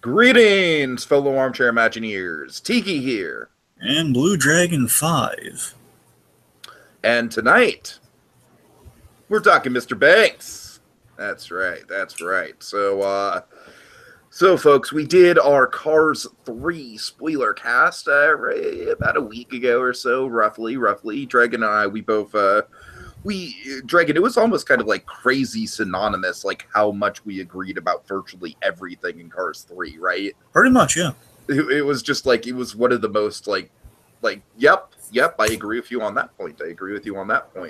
Greetings, fellow armchair Imagineers. Tiki here. And Blue Dragon 5. And tonight, we're talking Mr. Banks. That's right, that's right. So folks, we did our Cars 3 spoiler cast about a week ago or so, roughly. Dragon and I, Dragon, it was almost kind of like crazy synonymous, like how much we agreed about virtually everything in Cars 3, right? Pretty much, yeah. It was just like, it was one of the most yep, I agree with you on that point.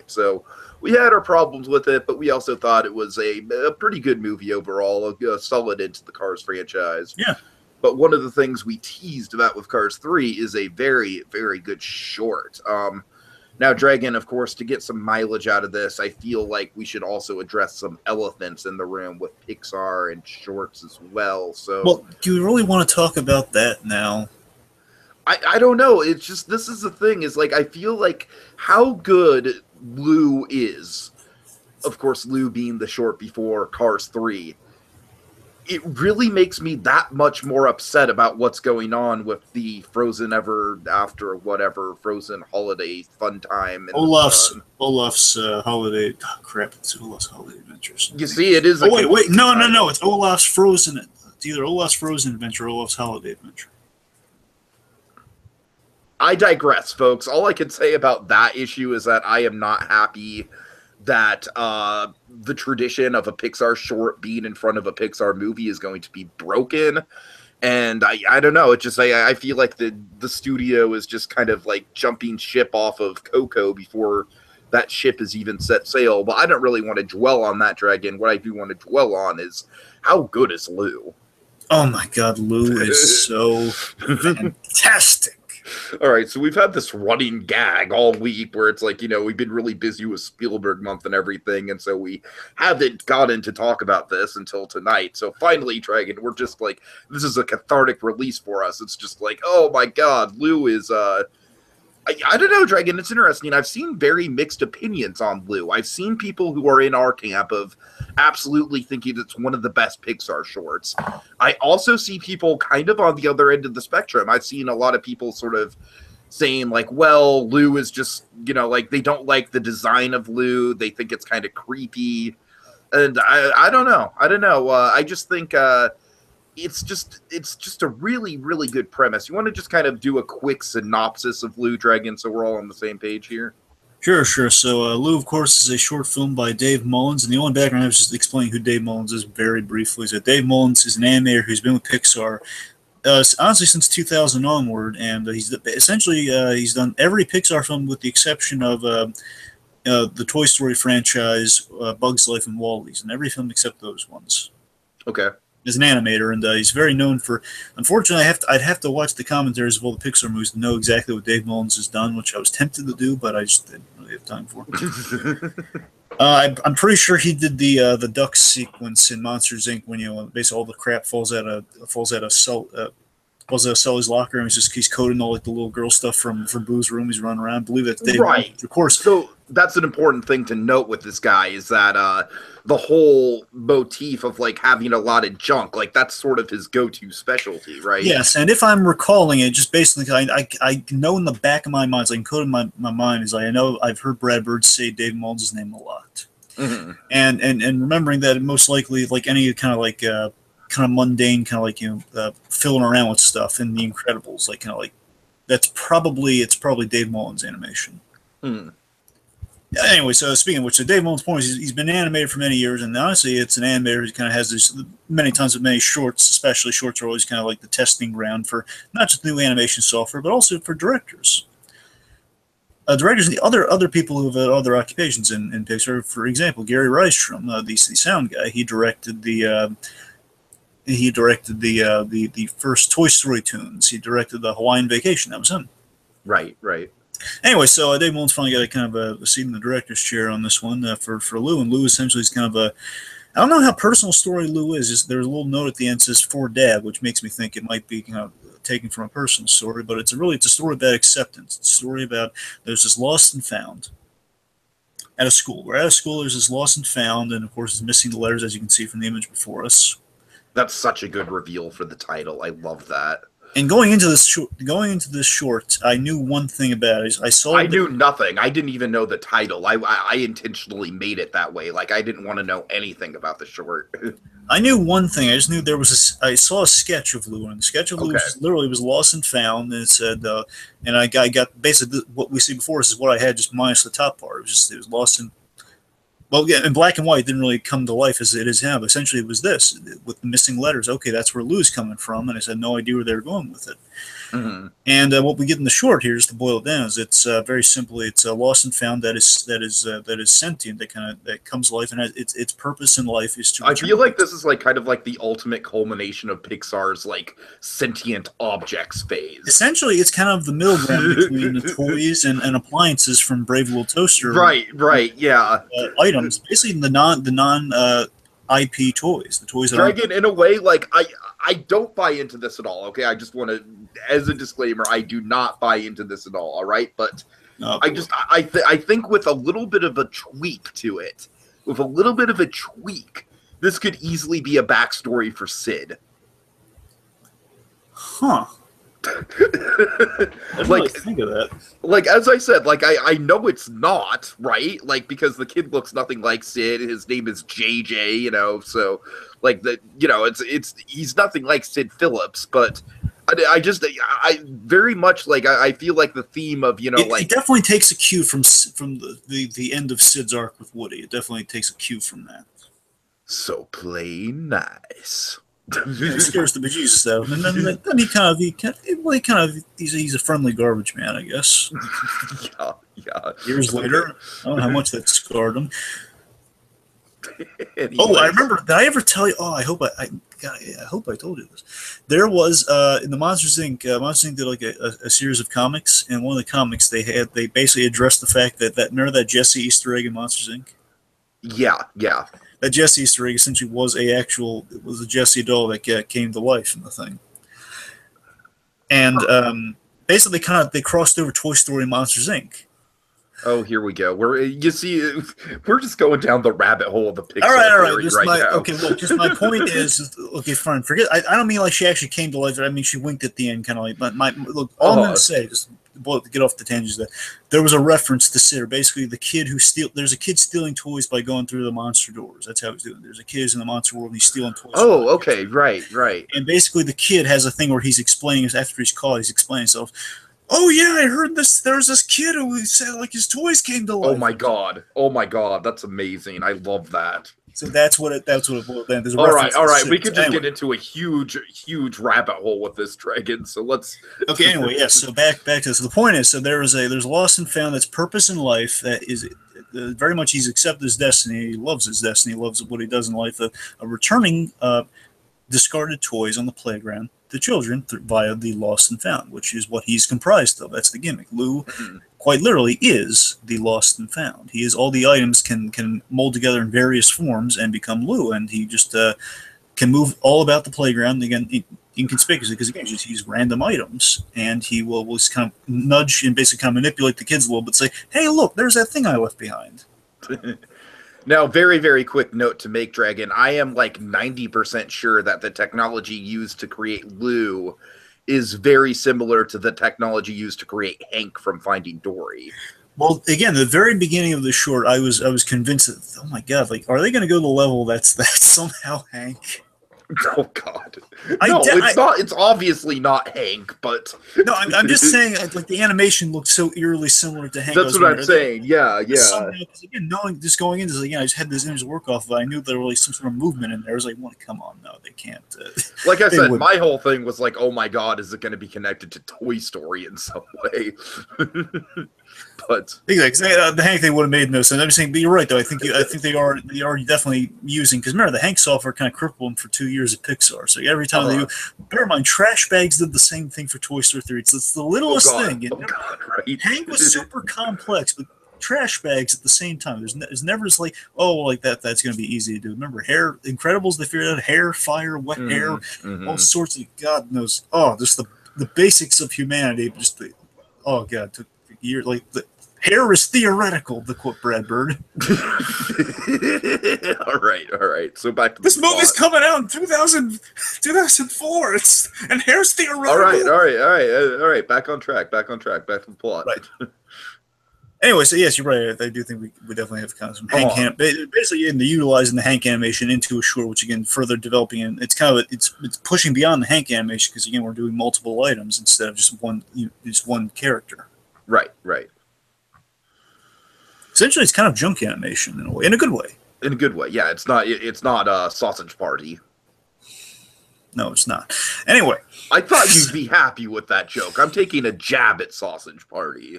So we had our problems with it, but we also thought it was a pretty good movie overall, a solid into the Cars franchise. Yeah. But one of the things we teased about with Cars 3 is a very, very good short. Now, Dragon, of course, to get some mileage out of this, I feel like we should also address some elephants in the room with Pixar and shorts as well. Well, do you really want to talk about that now? I don't know. It's just, this is the thing, is like, I feel like how good Lou is, of course, Lou being the short before Cars 3, it really makes me that much more upset about what's going on with the Frozen Ever After whatever Frozen Holiday Fun Time. And Olaf's Holiday. Oh, crap! It's Olaf's Holiday Adventures. You see, it is. Oh wait! No! It's Olaf's Frozen. It's either Olaf's Frozen Adventure or Olaf's Holiday Adventure. I digress, folks. All I can say about that issue is that I am not happy that the tradition of a Pixar short being in front of a Pixar movie is going to be broken. And I don't know. It just, I feel like the studio is just kind of like jumping ship off of Coco before that ship is even set sail. But I don't really want to dwell on that, Dragon. What I do want to dwell on is how good is Lou? Oh my God, Lou is so fantastic. All right, so we've had this running gag all week where it's like, we've been really busy with Spielberg month and everything, and so we haven't gotten to talk about this until tonight. So finally, Dragon, we're just like, this is a cathartic release for us. It's just like, oh my God, Lou is, I don't know, Dragon, it's interesting. I've seen very mixed opinions on Lou. I've seen people who are in our camp of absolutely thinking it's one of the best Pixar shorts. I also see people kind of on the other end of the spectrum. I've seen a lot of people sort of saying like, well, Lou is just, like they don't like the design of Lou. They think it's kind of creepy. And I don't know. I just think it's just a really, really good premise. You want to just kind of do a quick synopsis of Lou, Dragon, so we're all on the same page here? Sure. So Lou, of course, is a short film by Dave Mullins, and the only background I was just explaining who Dave Mullins is very briefly. So Dave Mullins is an animator who's been with Pixar honestly since 2000 onward, and he's done every Pixar film with the exception of the Toy Story franchise, Bug's Life, and Wall-E's, and every film except those ones. Okay. As an animator, and he's very known for. Unfortunately, I'd have to watch the commentaries of all the Pixar movies to know exactly what Dave Mullins has done, which I was tempted to do, but I just didn't really have time for. I'm pretty sure he did the duck sequence in Monsters Inc. when basically all the crap falls out of Sully's locker, and he's coding all like the little girl stuff from Boo's room. He's running around. I believe that's Dave Mullins, of course. So that's an important thing to note with this guy is that the whole motif of like having a lot of junk, like that's sort of his go-to specialty, right? Yes, and if I'm recalling it, just basically, I know in the back of my mind, so I can code in my mind, is like I know I've heard Brad Bird say Dave Mullins' name a lot, and remembering that most likely, like any kind of mundane, kind of like filling around with stuff in The Incredibles, like kind of like it's probably Dave Mullins' animation. Anyway, so speaking of which, so Dave Mullins' point is he's been animated for many years, and honestly, it's an animator who kind of has this many times with many shorts, especially shorts are always kind of like the testing ground for not just new animation software, but also for directors. Directors and the other people who have other occupations in Pixar, for example, Gary Rydstrom, the sound guy, he directed the first Toy Story tunes. He directed the Hawaiian Vacation. That was him. Right. Anyway, so Dave Mullins finally got a kind of a seat in the director's chair on this one for Lou, and Lou essentially is kind of a. I don't know how personal story Lou is. There's a little note at the end that says "for Dad," which makes me think it might be taken from a personal story, but it's a story about acceptance. It's a story about there's this lost and found at a school. We're at a school. There's this lost and found, and of course, it's missing the letters, as you can see from the image before us. That's such a good reveal for the title. I love that. And going into this short, I knew one thing about it. I saw I that knew nothing. I didn't even know the title. I intentionally made it that way. Like I didn't want to know anything about the short. I knew one thing. I just knew there was I saw a sketch of Lou, and the sketch of Lou Okay. was literally was lost and found, and it said, and I got basically what we see before is what I had, just minus the top part. It was lost in, well, yeah, in black and white. It didn't really come to life as it is now. But essentially, it was this with the missing letters. Okay, that's where Lou's coming from, and I had no idea where they were going with it. Mm-hmm. And what we get in the short here, just to boil it down, is it's very simply it's lost and found that is sentient, that comes to life, and its purpose in life is to I return. feel like this is like kind of like the ultimate culmination of Pixar's like sentient objects phase. Essentially, it's kind of the middle ground between the toys and appliances from Brave Little Toaster. Right, yeah. Items, basically the non IP toys, the toys that Dragon, in a way, like I don't buy into this at all. Okay, I just want to, as a disclaimer, I do not buy into this at all. All right, but I think with a little bit of a tweak to it, this could easily be a backstory for Sid. Huh. I didn't really think of that. Like, as I said, like I know it's not, right? Like, because the kid looks nothing like Sid. His name is JJ, you know, so like it's he's nothing like Sid Phillips, but I very much like I feel like the theme of it definitely takes a cue from the end of Sid's arc with Woody. It definitely takes a cue from that. So play nice. It scares the bejesus out of him, and then he's a friendly garbage man, I guess. Yeah. Years later, I don't know how much that scarred him. Anyways. Oh, I remember. Did I ever tell you? Oh, I hope I hope I told you this. There was in the Monsters Inc. Monsters Inc. did like a series of comics, and one of the comics they basically addressed the fact that remember that Jesse Easter egg in Monsters Inc. Yeah. That Jesse Easter egg essentially was a Jesse doll that came to life in the thing, and basically they crossed over Toy Story and Monsters Inc. Oh, here we go. We're just going down the rabbit hole of the Pixar all right. theory now. Okay, look, just my point is, okay, fine. Forget. I don't mean like she actually came to life. I mean she winked at the end, kind of like. But look, all I'm going to say, just to get off the tangents, that there was a reference to Sid. Basically, the kid there's a kid stealing toys by going through the monster doors. That's how he's doing. There's a kid who's in the monster world and he's stealing toys. Oh, okay, right. And basically, the kid has a thing where he's explaining after he's caught. He's explaining himself. Oh yeah, I heard this. There's this kid who said like his toys came to life. Oh my god, that's amazing. I love that. So that's what it boiled down. All right. We could just get into a huge rabbit hole with this, Dragon. So let's. Okay. Anyway, yes. So back to this. So the point is, so there's lost and found that's purpose in life that is very much he's accepted his destiny. He loves his destiny. He loves what he does in life. A returning discarded toys on the playground to children via the lost and found, which is what he's comprised of. That's the gimmick. Lou, quite literally, is the lost and found. He is all the items can mold together in various forms and become Lou, and he just can move all about the playground again inconspicuously because again he's random items, and he will just kind of nudge and basically kind of manipulate the kids a little bit, say, "Hey, look, there's that thing I left behind." Now, very, very quick note to make, Dragon. I am like 90% sure that the technology used to create Lou is very similar to the technology used to create Hank from Finding Dory. Well, again, the very beginning of the short, I was convinced that, oh my god, like, are they going to go to the level that's somehow Hank? Oh god, it's not. It's obviously not Hank, but no, I'm just saying, like the animation looks so eerily similar to Hank. That's what I'm saying. Yeah. Again, just going into this, again, I just had this image to work off of. I knew there was like some sort of movement in there. I was like, well, come on, no, they can't. Like I said, my whole thing was like, oh my god, is it going to be connected to Toy Story in some way? But exactly, the Hank thing would have made no sense. I'm just saying, but you're right though. I think they are definitely using, because remember the Hank software kind of crippled them for 2 years at Pixar. So every time they do, bear in mind, Trash Bags did the same thing for Toy Story 3. It's the littlest thing. Right. Hank was super complex, but Trash Bags at the same time. There's never just like, oh, like that's going to be easy to do. Remember Hair Incredibles? They figured out hair, fire, wet hair, all sorts of God knows. Oh, just the basics of humanity. Just oh god, took years. Like Hair is theoretical, to quote Brad Bird. All right. So back to This the movie's plot. coming out in 2004. And hair's theoretical. All right. Back on track. Back to the plot. Right. Anyway, so yes, you're right. I do think we definitely have kind of some Hank basically utilizing the Hank animation into a short, which again further developing, and it's kind of it's pushing beyond the Hank animation because again we're doing multiple items instead of just one character. Right. Essentially, it's kind of junk animation in a way, in a good way. In a good way, yeah. It's not Sausage Party. No, it's not. Anyway, I thought you'd be happy with that joke. I'm taking a jab at Sausage Party.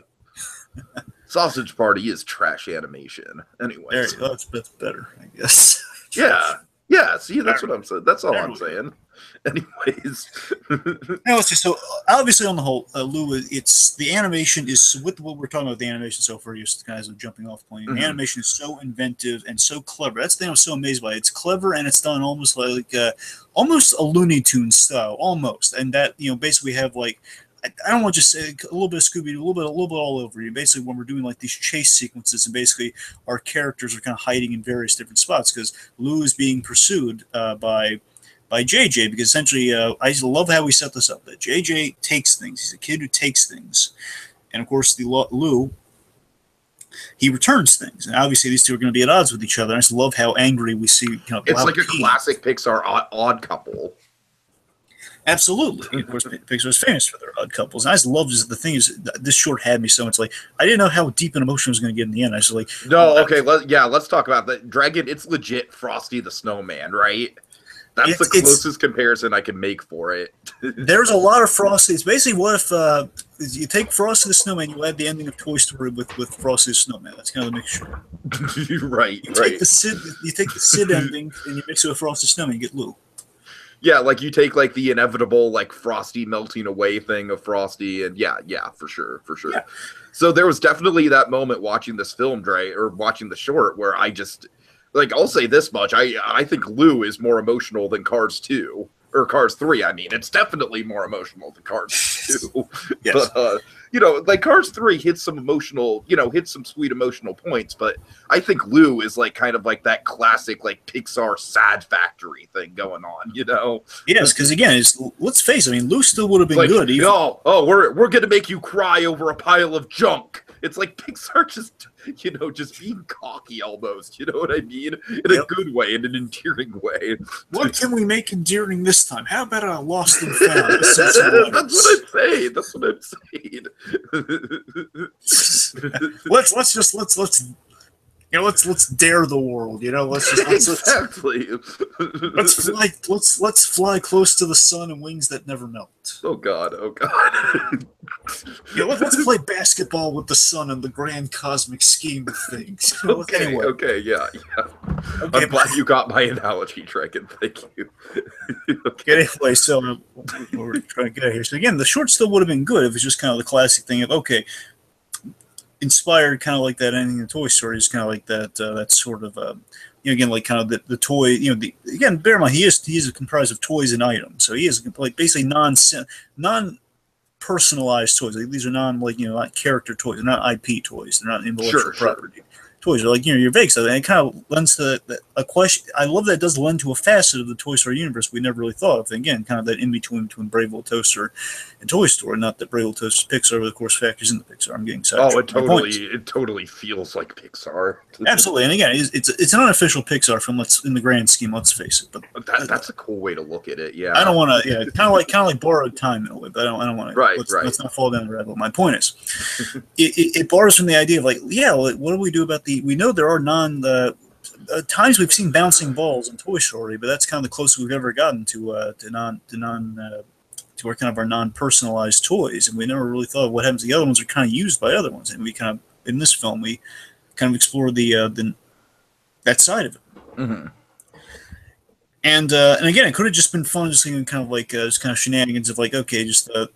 Sausage Party is trash animation. Anyway, there you go. That's better, I guess. Yeah. See, that's what I'm saying. That's all I'm saying. Anyways, now let's see. So obviously, on the whole, Lou, it's the animation is with what we're talking about. The animation so far, just kind of as a jumping off point. The animation is so inventive and so clever. That's the thing I was so amazed by. It's clever and it's done almost like almost a Looney Tunes style, almost. And that basically have like. I don't want to just say a little bit of Scooby-Doo, a little bit all over you. Basically, when we're doing like these chase sequences, and basically our characters are kind of hiding in various different spots because Lou is being pursued by JJ. Because essentially, I just love how we set this up. That JJ takes things. He's a kid who takes things, and of course, Lou he returns things. And obviously, these two are going to be at odds with each other. I just love how angry we see. It's like a classic Pixar odd couple. Absolutely. Of course, Pixar is famous for their odd couples. And I just love this. The thing is, this short had me so much. Like, I didn't know how deep an emotion I was going to get in the end. I was like, let's talk about that. Dragon, it's legit Frosty the Snowman, right? That's the closest comparison I can make for it. There's a lot of Frosty. It's basically what if you take Frosty the Snowman, you add the ending of Toy Story with Frosty the Snowman. That's kind of a mixture. Right. You take the Sid ending and you mix it with Frosty the Snowman, you get Lou. Yeah, like you take like the inevitable like Frosty melting away thing of Frosty, and yeah, for sure. Yeah. So there was definitely that moment watching this film, or watching the short, where I just like I'll say this much: I think Lou is more emotional than Cars 2 or Cars 3. I mean, it's definitely more emotional than Cars 2. Yes. But like Cars 3 hits some sweet emotional points, but I think Lou is like kind of like that classic like Pixar sad factory thing going on, Yes, because again, let's face it. I mean, Lou still would have been like, good. We're gonna make you cry over a pile of junk. It's like Pixar just being cocky almost. You know what I mean? In a good way, in an endearing way. What can we make endearing this time? How about a Lost and Found? That's what I'm saying. Let's dare the world. Exactly. Let's fly close to the sun in wings that never melt. Oh God. Let's play basketball with the sun in the grand cosmic scheme of things. Okay, yeah. I'm glad you got my analogy, Dragon. Thank you. Okay. Anyway, so we're trying to get out of here. So again, the short still would have been good if it was just kind of the classic thing of inspired kind of like that ending in Toy Story is kind of like that sort of again like kind of the toy again bear in mind he is comprised of toys and items, so he is like basically non personalized toys. Like, these are not character toys, they're not IP toys, they're not intellectual property toys. Are like your vague stuff, and it kind of lends to a question. I love that it does lend to a facet of the Toy Story universe we never really thought of. And again, kind of that in between Brave Little Toaster and Toy Story. Not that Brave Little Toaster is Pixar, but of course factors into Pixar. I'm getting sidetracked. It totally feels like Pixar. Absolutely, and again, it's an unofficial Pixar film. In the grand scheme, let's face it. But that's a cool way to look at it. Yeah, I don't want to. Yeah, kind of like borrowed time in a way, but I don't want to. Right. Let's not fall down the rabbit hole. My point is, it borrows from the idea of what do we do about we know there are times we've seen bouncing balls in Toy Story, but that's kind of the closest we've ever gotten to our kind of our non-personalized toys, and we never really thought of what happens. The other ones are kind of used by other ones, and we kind of in this film we kind of explore that side of it. Mm-hmm. And again, it could have just been fun, just kind of like just kind of shenanigans of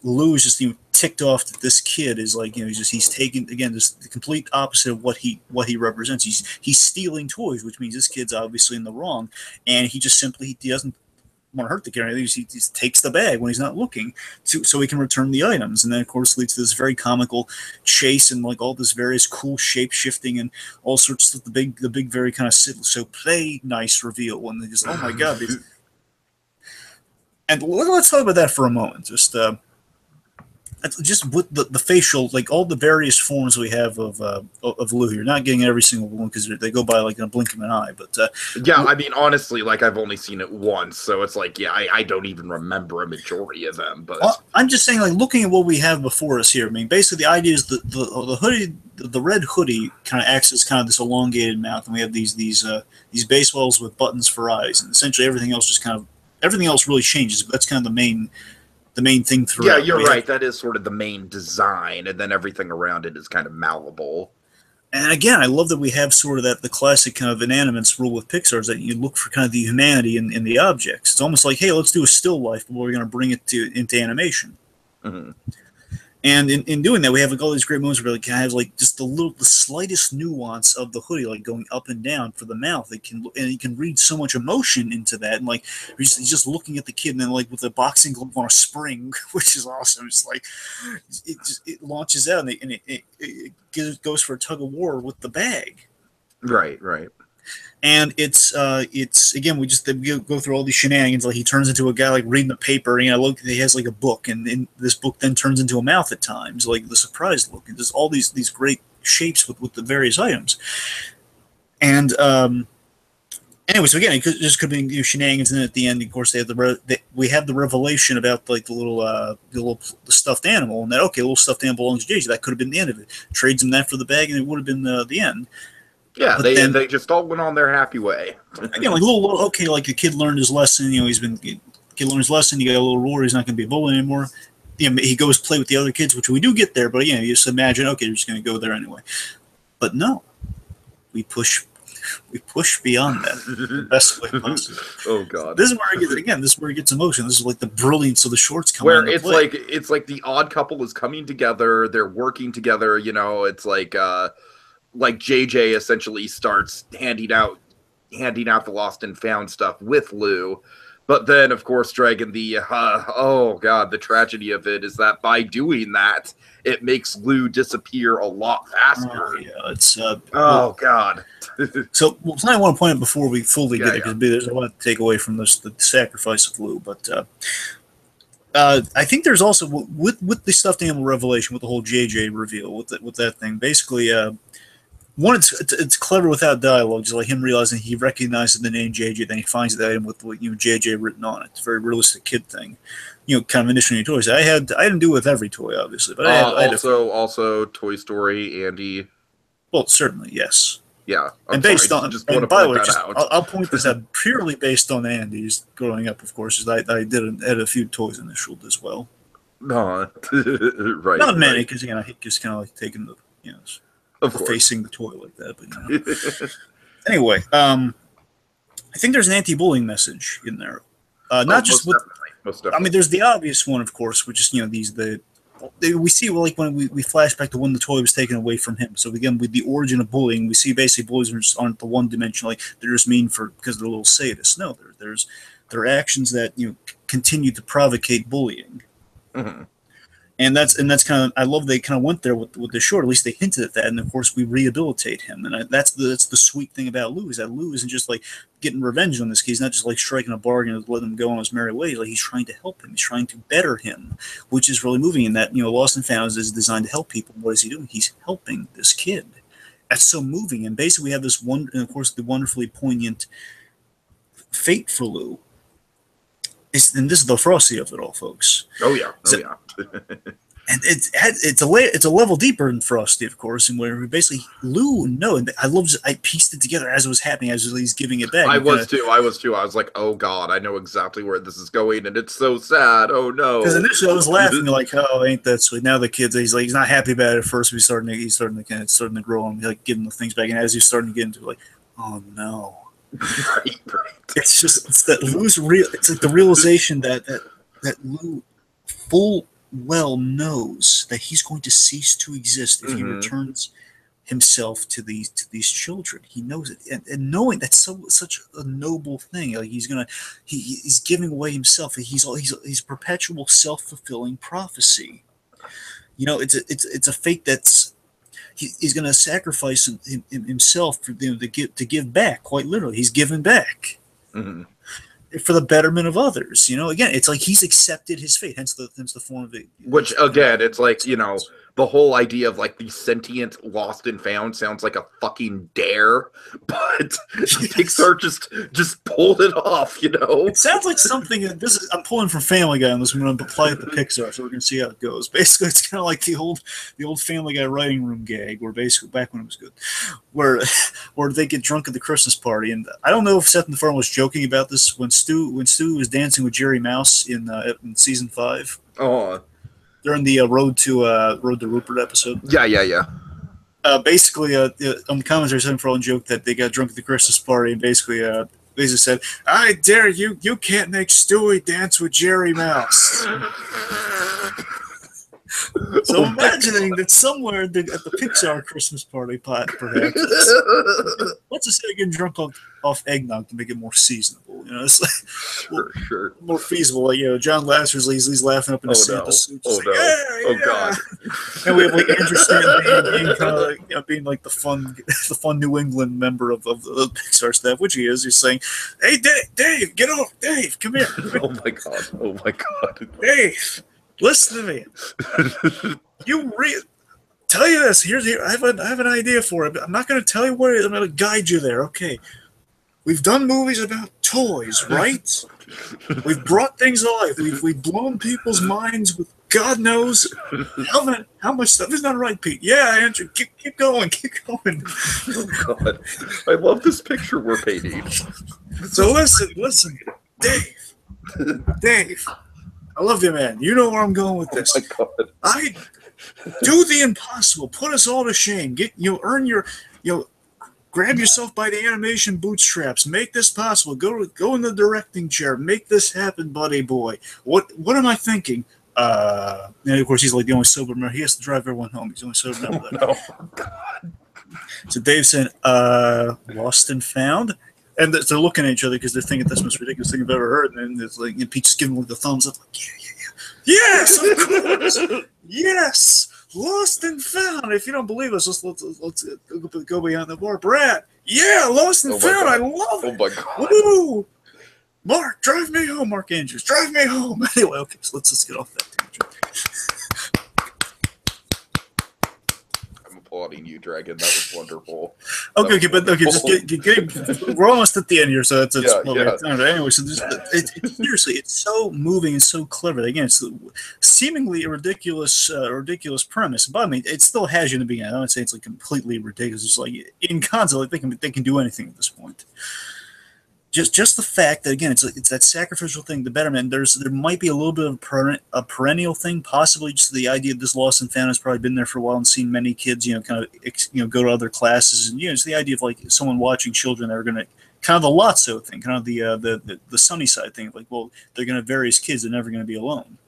Lou is just ticked off that this kid is he's taking again just the complete opposite of what he represents. He's stealing toys, which means this kid's obviously in the wrong, and he doesn't want to hurt the kid. He just takes the bag when he's not looking, so he can return the items. And then, of course, leads to this very comical chase and like all this various cool shape shifting and all sorts of the big very kind of so play nice reveal when they just, oh my god. And let's talk about that for a moment. Just with the facial, like all the various forms we have of Lou. You're not getting every single one because they go by like in a blink of an eye. But yeah, I mean, honestly, like I've only seen it once, so it's like, yeah, I don't even remember a majority of them. But I'm just saying, like looking at what we have before us here. I mean, basically the idea is the hoodie, the red hoodie, kind of acts as kind of this elongated mouth, and we have these baseballs with buttons for eyes, and essentially everything else really changes. But that's kind of the main thing throughout. Yeah, you're right. That is sort of the main design, and then everything around it is kind of malleable. And again, I love that we have sort of the classic kind of inanimates rule with Pixar is that you look for kind of the humanity in the objects. It's almost like, hey, let's do a still life, but we're going to bring it into animation. Mm-hmm. And in doing that, we have like all these great moments where like have like just the slightest nuance of the hoodie, like going up and down for the mouth. And you can read so much emotion into that. And like he's just looking at the kid, and then like with a boxing glove on a spring, which is awesome. It's like it launches out, and it goes for a tug of war with the bag. Right. And it's again, we go through all these shenanigans. Like he turns into a guy like reading the paper, and look, he has like a book, and this book then turns into a mouth at times, like the surprise look. And there's all these great shapes with the various items. And anyway, so again, it could be shenanigans. And then at the end, of course, we have the revelation about like the little stuffed animal, and that the little stuffed animal belongs to JJ. That could have been the end of it. Trades him that for the bag, and it would have been the end. Yeah, they just all went on their happy way. Again, like like the kid learned his lesson. Kid learned his lesson. You got a little reward. He's not going to be a bully anymore. He goes play with the other kids, which we do get there. But you just imagine, okay, you're just going to go there anyway. But no, we push beyond that the best way possible. Oh god, this is where it gets emotion. This is like the brilliance of the shorts coming. Where it's like the odd couple is coming together. They're working together. It's like JJ essentially starts handing out the lost and found stuff with Lou, but then of course Dragon, the tragedy of it is that by doing that it makes Lou disappear a lot faster. Oh yeah, it's god. So something I want to point out before we fully get it, because there's a lot to take away from this, the sacrifice of Lou, but I think there's also with the stuffed animal revelation, with the whole JJ reveal, with that thing, basically. One, it's clever without dialogue, just like him realizing he recognizes the name JJ, then he finds the item with JJ written on it. It's a very realistic kid thing, kind of initiating toys. I didn't do it with every toy, obviously, but I also Toy Story, Andy. Well, certainly yes. Yeah, and based on, just and by the way, I'll point this out purely based on Andy's growing up, of course. I had a few toys initialed as well. No, right, not many, because I hate just kind of like taking the facing the toy like that, but anyway, I think there's an anti-bullying message in there. Not just with, most definitely. I mean, there's the obvious one, of course, which is we see like when we flash back to when the toy was taken away from him. So again, with the origin of bullying, we see basically bullies aren't the one dimension, like they're just mean because they're little sadists. No, there are actions that continue to provocate bullying. Mm-hmm. And that's kind of, I love they kind of went there with the short. At least they hinted at that, and of course we rehabilitate him. And that's the sweet thing about Lou, is that Lou isn't just like getting revenge on this kid. He's not just like striking a bargain and letting him go on his merry way. Like he's trying to help him. He's trying to better him, which is really moving. And that Lost and Found is designed to help people. What is he doing? He's helping this kid. That's so moving. And basically we have this one, and of course the wonderfully poignant fate for Lou. And this is the Frosty of it all, folks. Oh yeah, and it's a level deeper than Frosty, of course, and where basically Lou. And I pieced it together as it was happening, as he's giving it back. I was too. I was like, oh god, I know exactly where this is going, and it's so sad. Oh no. Because initially I was laughing like, oh, ain't that sweet? Now the kid's he's not happy about it at first. He's starting to grow and like giving the things back, and as he's starting to get into like, oh no. Right. It's that Lou's real. It's like the realization that Lou full well knows that he's going to cease to exist if he returns himself to these children. He knows it, and knowing that's such a noble thing. Like he's giving away himself. He's a perpetual self-fulfilling prophecy. It's a fate that's he's going to sacrifice himself for to give back. Quite literally, he's giving back. Mm-hmm. For the betterment of others. Again, it's like he's accepted his fate, hence the form of it. Which, again, it's like, the whole idea of, like, the sentient lost and found sounds like a fucking dare, but Pixar just pulled it off, It sounds like something, I'm pulling from Family Guy on this, I'm going to apply it to Pixar, so we're going to see how it goes. Basically, it's kind of like the old Family Guy writing room gag, where basically, back when it was good, where they get drunk at the Christmas party, and I don't know if Seth MacFarlane was joking about this when Stu was dancing with Jerry Mouse in season 5. Oh, during the Road to Rupert episode. Yeah. Basically, on the commentary, Seth MacFarlane joked that they got drunk at the Christmas party, and basically said, "I dare you! You can't make Stewie dance with Jerry Mouse." So imagining that somewhere at the Pixar Christmas party pot, perhaps, let's just say getting drunk off eggnog to make it more seasonable. It's like sure. more feasible. Like, John Lasseter's he's laughing up in his Santa suit. Oh, no. Oh, God. And we have like Andrew Stanton being kind of being like the fun New England member of the Pixar staff, which he is. He's saying, "Hey, Dave, get over, Dave, come here." Oh my God. Dave, listen to me. Tell you this. I have an idea for it. I'm not going to tell you what it is. I'm going to guide you there. Okay. We've done movies about toys, right? We've brought things alive. We've blown people's minds with God knows how much stuff. Isn't that right, Pete? Yeah, Andrew. Keep going. Oh, God. I love this picture we're painting. So listen, Dave. I love you, man. You know where I'm going with this. Oh, my God. I do the impossible. Put us all to shame. Earn your, grab yourself by the animation bootstraps. Make this possible. Go in the directing chair. Make this happen, buddy boy. What am I thinking? And of course, he's like the only sober member. He has to drive everyone home. He's the only sober member. Oh, God. So Dave said, "Lost and Found." And they're looking at each other because they're thinking that's the most ridiculous thing I've ever heard. And then it's like, Pete just giving like the thumbs up, like, yeah. Yes, of course. Yes, Lost and Found. If you don't believe us, let's go beyond the bar. Brad, yeah, Lost and Found. God. I love it. Oh my God. Woo! Mark, drive me home. Mark Andrews, drive me home. Anyway, okay, so let's get off that tangent. Applauding you, Dragon. That was wonderful. Okay, just we're almost at the end here, so it's yeah. Anyway, so seriously, it's so moving and so clever. Again, it's seemingly a ridiculous premise, but I mean, it still has you in the beginning. I don't say it's like completely ridiculous. It's like in concept, like they can do anything at this point. Just the fact that, again, it's that sacrificial thing, the betterment. There might be a little bit of a perennial thing, possibly just the idea of this lost and found has probably been there for a while and seen many kids, kind of, go to other classes, and it's the idea of like someone watching children that are going to kind of the Lotso thing, kind of the sunny side thing, like, well, they're going to have various kids, they're never going to be alone.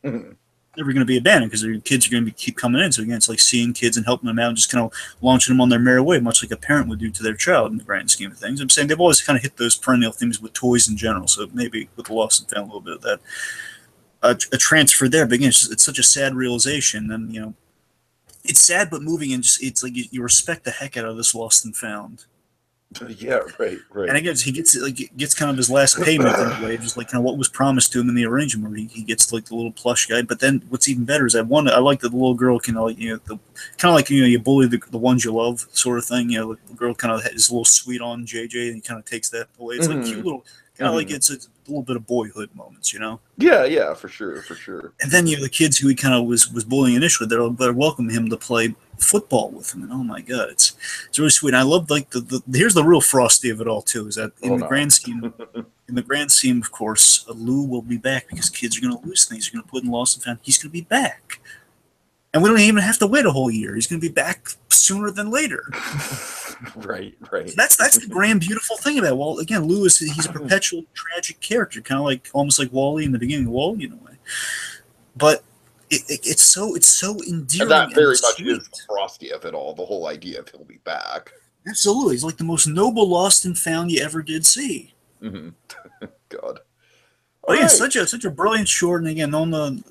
Mm-hmm. Never going to be abandoned because their kids are going to keep coming in. So again, it's like seeing kids and helping them out and just kind of launching them on their merry way, much like a parent would do to their child in the grand scheme of things. I'm saying they've always kind of hit those perennial themes with toys in general. So maybe with the Lost and Found, a little bit of that a transfer there. But again, it's such a sad realization, and it's sad but moving, and just it's like you respect the heck out of this Lost and Found. Yeah, right. And again, he gets kind of his last payment in a way, just like kind of what was promised to him in the arrangement, where he gets like the little plush guy. But then what's even better is I like that the little girl can you bully the ones you love sort of thing. The girl kind of is a little sweet on JJ, and he kind of takes that away. It's like cute little kind of like it's a little bit of boyhood moments, Yeah, for sure. And then the kids who he kind of was bullying initially, they're welcoming him to play football with him, and oh my God, it's really sweet. And I love like the here's the real frosty of it all too, is that in the grand scheme, of course, Lou will be back because kids are going to lose things. They're going to put in Lost and Found. He's going to be back, and we don't even have to wait a whole year. He's going to be back sooner than later. Right. That's the grand beautiful thing about it. Well, again, Lou he's a perpetual tragic character, kind of like almost like Wall-E in the beginning of Wall-E in a way, but it's so And endearing that and very much is the sweet. Frosty of it all, the whole idea of he'll be back. Absolutely, he's like the most noble lost and found you ever did see. Hmm. God. All But again, right. such a brilliant short, and again, on the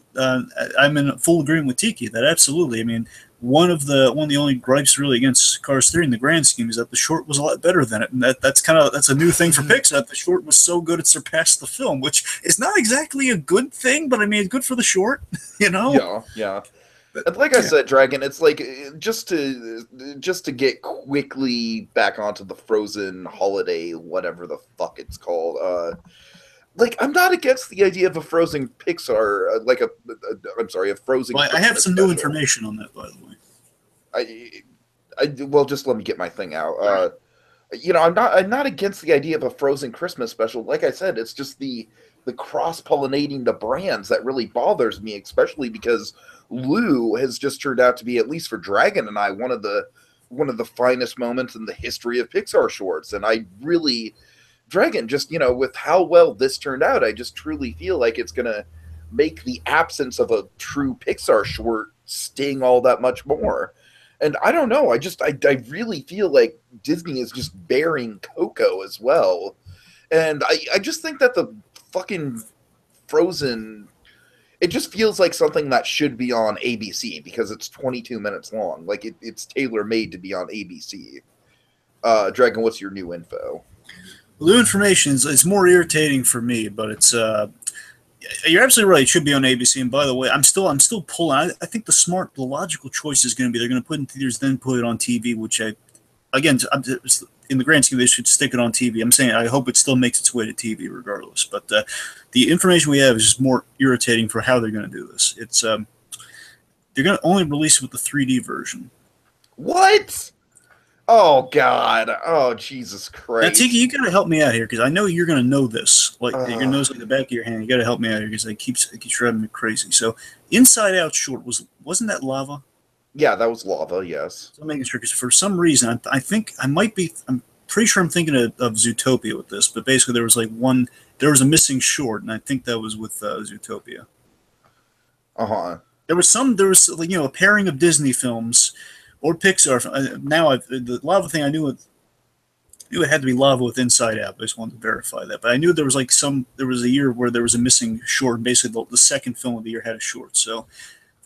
I'm in full agreement with Tiki that absolutely. I mean, one of the only gripes really against Cars 3 in the grand scheme is that the short was a lot better than it, and that's a new thing for Pixar. The short was so good it surpassed the film, which is not exactly a good thing, but I mean, it's good for the short, you know. Yeah, yeah. But And like I yeah, said, Dragon, it's like just to get quickly back onto the Frozen holiday, whatever the fuck it's called. Like I'm not against the idea of a Frozen Pixar, I'm sorry, a Frozen well, I have Christmas some new special. information on that, by the way. Well, just let me get my thing out. All right. I'm not against the idea of a Frozen Christmas special. Like I said, it's just the cross pollinating the brands that really bothers me, especially because Lou has just turned out to be, at least for Dragon and I, one of the finest moments in the history of Pixar shorts. And I really, Dragon, just with how well this turned out, I just truly feel like it's gonna make the absence of a true Pixar short sting all that much more. And I don't know. I really feel like Disney is just bearing Coco as well. And I just think that the fucking Frozen, it just feels like something that should be on ABC because it's 22 minutes long. Like it's tailor made to be on ABC. Dragon, what's your new info? New information is it's more irritating for me, but it's you're absolutely right. It should be on ABC. And by the way, I'm still pulling. I think the logical choice is going to be they're going to put it in theaters, then put it on TV. Which again, in the grand scheme, they should stick it on TV. I'm saying I hope it still makes its way to TV regardless. But the information we have is just more irritating for how they're going to do this. It's they're going to only release it with the 3D version. What? Oh God! Oh Jesus Now, Tiki, you Christ! got to help me out here because I know you're going to know this. Like you're going to know Uh, this like the back of your hand. You got to help me out here because it keeps driving me crazy. So, Inside Out short wasn't that lava? yeah, that was lava. Yes. So I'm making sure because for some reason I think I might be. I'm pretty sure I'm thinking of Zootopia with this, but basically there was a missing short, and I think that was with Zootopia. Uh huh. There was like a pairing of Disney films or Pixar. The lava thing I knew it had to be lava with Inside Out. I just wanted to verify that. But I knew there was a year where there was a missing short. Basically, the second film of the year had a short. So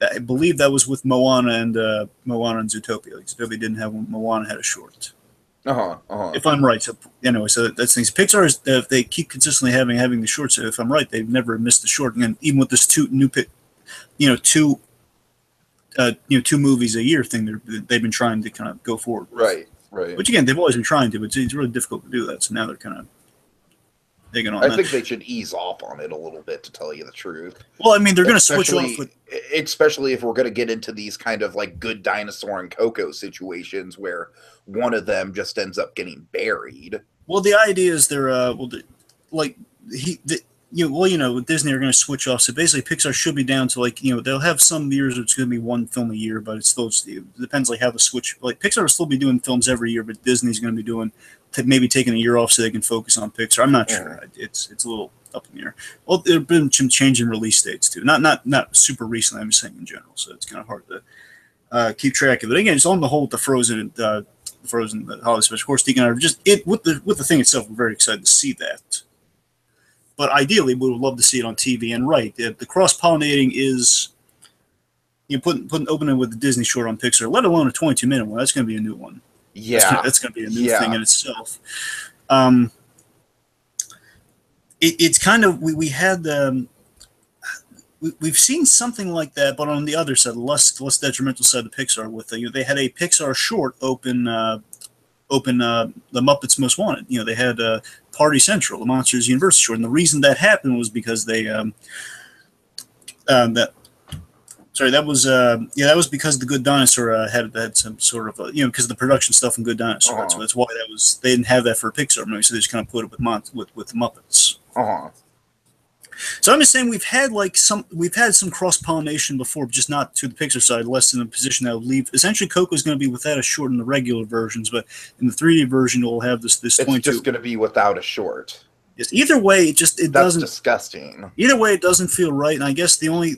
I believe that was with Moana and Zootopia. Like, Zootopia didn't have one. Moana had a short. Uh huh. Uh huh. If I'm right. So anyway, so that's things. Pixar is they keep consistently having the shorts. So if I'm right, they've never missed the short. And even with this two 2 movies a year thing, they've been trying to kind of go forward with. Right. Right. Which again, they've always been trying to, but it's really difficult to do that. So now they're kind of digging on I that. think they should ease off on it a little bit, to tell you the truth. Well, I mean, they're going to switch off Especially, with. especially if we're going to get into these kind of like Good Dinosaur and Coco situations where one of them just ends up getting buried. Well, the idea is like he, the, with Disney are going to switch off. So basically, Pixar should be down to they'll have some years where it's going to be one film a year, but it depends like how the switch. Like Pixar will still be doing films every year, but Disney's going to be doing maybe taking a year off so they can focus on Pixar. I'm not sure. It's a little up in the air. Well, there've been some change in release dates too. Not super recently. I'm just saying in general. So it's kind of hard to keep track of it. Again, it's on the whole with the Frozen holiday special. Of course, Deacon and I are just with the thing itself. We're very excited to see that. But ideally, we would love to see it on TV. And right, the cross pollinating is putting opening with the Disney short on Pixar, let alone a 22-minute one. That's going to be a new one. Yeah. That's going to be a new Yeah. thing in itself. It's kind of we had we've seen something like that, but on the other side, the less detrimental side of Pixar, with they had a Pixar short open the Muppets Most Wanted. They had Party Central, the Monsters University short, and the reason that happened was because they that was because the Good Dinosaur had some sort of because of the production stuff in Good Dinosaur. That's why they didn't have that for a Pixar movie, so they just kind of put it with the Muppets. So I'm just saying we've had some cross pollination before, but just not to the Pixar side, less in a position that would leave. Essentially, Coco is going to be without a short in the regular versions, but in the 3D version, it will have this It's 22. just going to be without a short. Yes. Either way, it That's doesn't. disgusting. Either way, it doesn't feel right. And I guess the only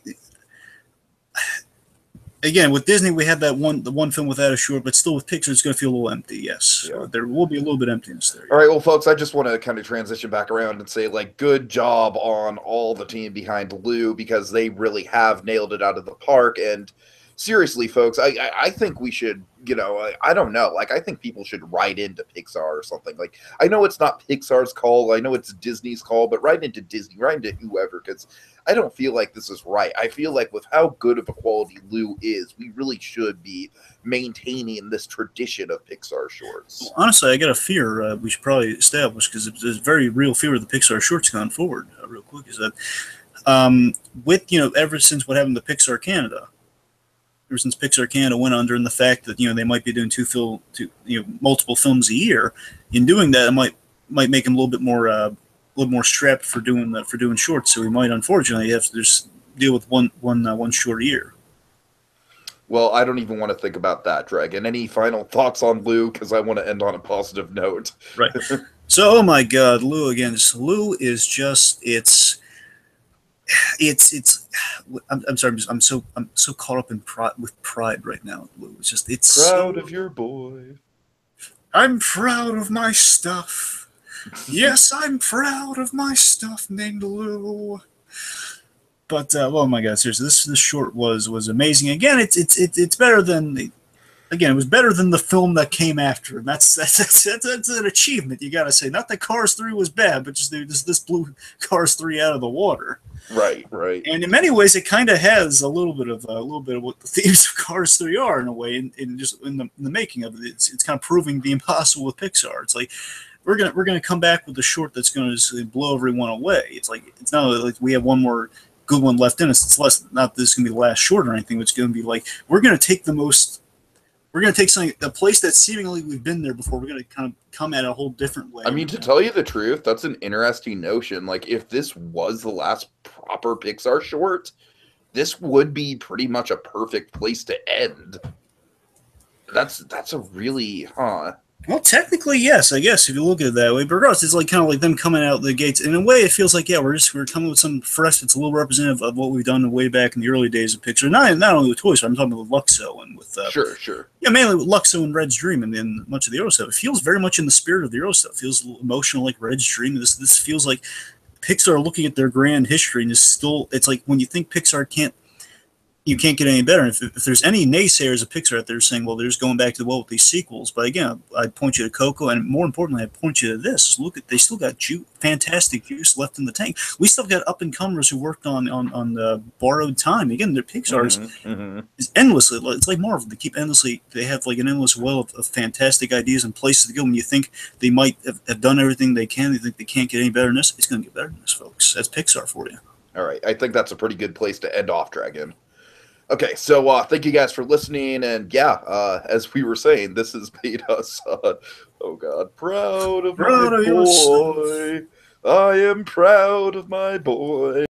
again, with Disney, we had the one film without a short, but still with Pixar, it's going to feel a little empty. Yes, Yeah. there will be a little bit of emptiness there. All right, well, folks, I just want to kind of transition back around and say, like, good job on all the team behind Lou, because they really have nailed it out of the park. And seriously, folks, I think we should, I don't know, like, I think people should write into Pixar or something. Like, I know it's not Pixar's call, I know it's Disney's call, but write into Disney, write into whoever, because I don't feel like this is right. I feel like with how good of a quality Lou is, we really should be maintaining this tradition of Pixar shorts. Well, honestly, I got a fear we should probably establish, because there's a very real fear of the Pixar shorts going forward. Real quick, is that with ever since what happened to Pixar Canada, ever since Pixar Canada went under, and the fact that they might be doing multiple films a year, in doing that, it might make them a little more strapped for doing shorts. So we might unfortunately have to just deal with one short a year. Well, I don't even want to think about that, Dragon. Any final thoughts on Lou? Because I want to end on a positive note. Right. So, oh my God, Lou again. Lou is just it's. I'm sorry. I'm so caught up in pride right now, Lou. It's proud of your boy. I'm proud of my stuff. Yes, I'm proud of my stuff named Lou. But oh my God, seriously, this short was amazing. Again, it's better than it was better than the film that came after, and that's an achievement, you got to say. Not that Cars 3 was bad, but just this blew Cars 3 out of the water. Right. And in many ways, it kind of has a little bit of what the themes of Cars 3 are, in a way, in the making of it. It's kind of proving the impossible with Pixar. It's like we're gonna come back with a short that's gonna just blow everyone away. It's not like we have one more good one left in us. It's less, not this is gonna be the last short or anything, but it's gonna be like we're gonna take something, a place that seemingly we've been there before. We're gonna kind of come at a whole different way. I mean, to tell you the truth, that's an interesting notion. Like, if this was the last proper Pixar short, this would be pretty much a perfect place to end. That's a really, Well, technically, yes, I guess, if you look at it that way. But regardless, it's kind of like them coming out the gates. In a way, it feels like, we're coming with something fresh that's a little representative of what we've done way back in the early days of Pixar. Not only with Toy Story, I'm talking about with Luxo and with... Sure. Yeah, mainly with Luxo and Red's Dream and much of the early stuff. It feels very much in the spirit of the early stuff. It feels emotional like Red's Dream. This feels like Pixar looking at their grand history, and it's like when you think Pixar can't get any better. And if there's any naysayers of Pixar out there saying, well, they're just going back to the well with these sequels. But again, I'd point you to Coco, and more importantly, I'd point you to this. They still got fantastic juice left in the tank. We still got up-and-comers who worked on borrowed time. Again, their Pixar is endlessly, it's like Marvel. They have like an endless well of fantastic ideas and places to go. When you think they might have done everything they can, they think they can't get any better than this, it's going to get better than this, folks. That's Pixar for you. All right. I think that's a pretty good place to end off, Dragon. Okay, so thank you guys for listening, and as we were saying, this has made us, proud of my boy. I am proud of my boy.